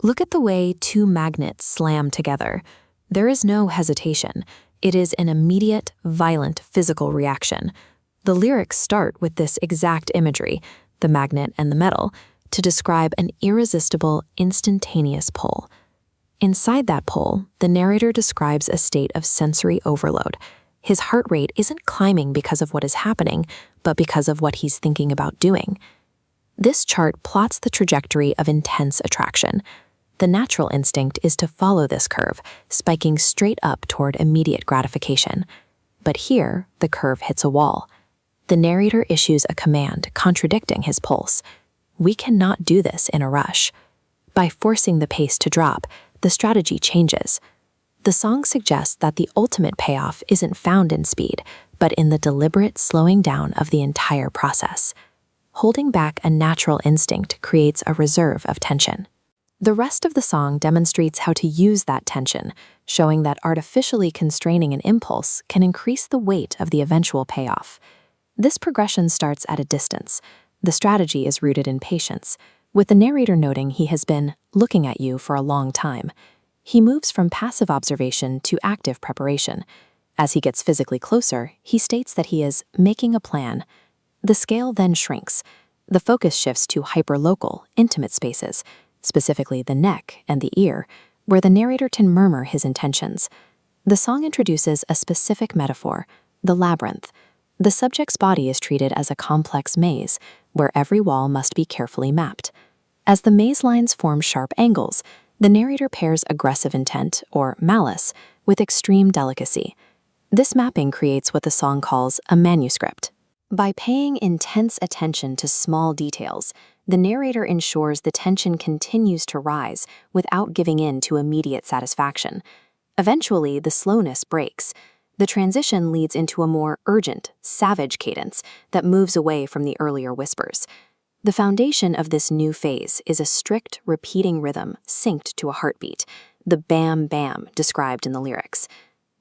Look at the way two magnets slam together. There is no hesitation. It is an immediate, violent physical reaction. The lyrics start with this exact imagery, the magnet and the metal, to describe an irresistible, instantaneous pull. Inside that pull, the narrator describes a state of sensory overload. His heart rate isn't climbing because of what is happening, but because of what he's thinking about doing. This chart plots the trajectory of intense attraction. The natural instinct is to follow this curve, spiking straight up toward immediate gratification. But here, the curve hits a wall. The narrator issues a command contradicting his pulse. We cannot do this in a rush. By forcing the pace to drop, the strategy changes. The song suggests that the ultimate payoff isn't found in speed, but in the deliberate slowing down of the entire process. Holding back a natural instinct creates a reserve of tension. The rest of the song demonstrates how to use that tension, showing that artificially constraining an impulse can increase the weight of the eventual payoff. This progression starts at a distance. The strategy is rooted in patience, with the narrator noting he has been looking at you for a long time. He moves from passive observation to active preparation. As he gets physically closer, he states that he is making a plan. The scale then shrinks. The focus shifts to hyperlocal, intimate spaces, specifically the neck and the ear, where the narrator can murmur his intentions. The song introduces a specific metaphor, the labyrinth. The subject's body is treated as a complex maze, where every wall must be carefully mapped. As the maze lines form sharp angles, the narrator pairs aggressive intent, or malice, with extreme delicacy. This mapping creates what the song calls a manuscript. By paying intense attention to small details, the narrator ensures the tension continues to rise without giving in to immediate satisfaction. Eventually, the slowness breaks. The transition leads into a more urgent, savage cadence that moves away from the earlier whispers. The foundation of this new phase is a strict, repeating rhythm synced to a heartbeat, the bam-bam described in the lyrics.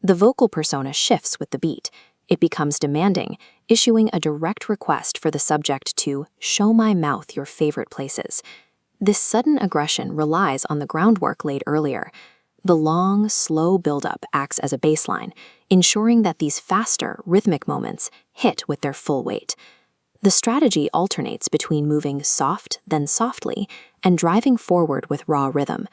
The vocal persona shifts with the beat. It becomes demanding, issuing a direct request for the subject to show my mouth your favorite places. This sudden aggression relies on the groundwork laid earlier. The long, slow buildup acts as a baseline, ensuring that these faster, rhythmic moments hit with their full weight. The strategy alternates between moving soft, then softly, and driving forward with raw rhythm.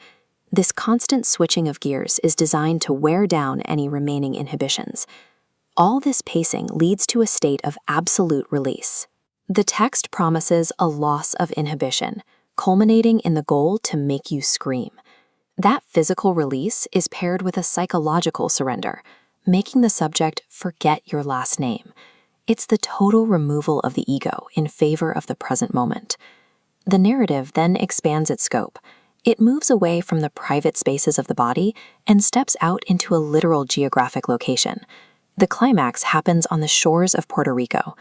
This constant switching of gears is designed to wear down any remaining inhibitions. All this pacing leads to a state of absolute release. The text promises a loss of inhibition, culminating in the goal to make you scream. That physical release is paired with a psychological surrender, making the subject forget your last name. It's the total removal of the ego in favor of the present moment. The narrative then expands its scope. It moves away from the private spaces of the body and steps out into a literal geographic location. The climax happens on the shores of Puerto Rico.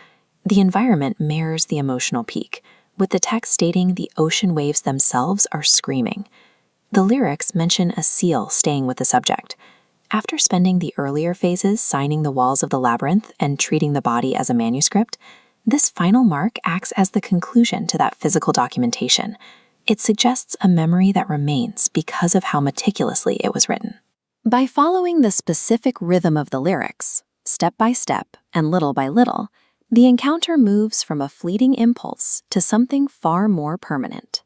The environment mirrors the emotional peak, with the text stating the ocean waves themselves are screaming. The lyrics mention a seal staying with the subject. After spending the earlier phases signing the walls of the labyrinth and treating the body as a manuscript, this final mark acts as the conclusion to that physical documentation. It suggests a memory that remains because of how meticulously it was written. By following the specific rhythm of the lyrics, step by step and little by little, the encounter moves from a fleeting impulse to something far more permanent.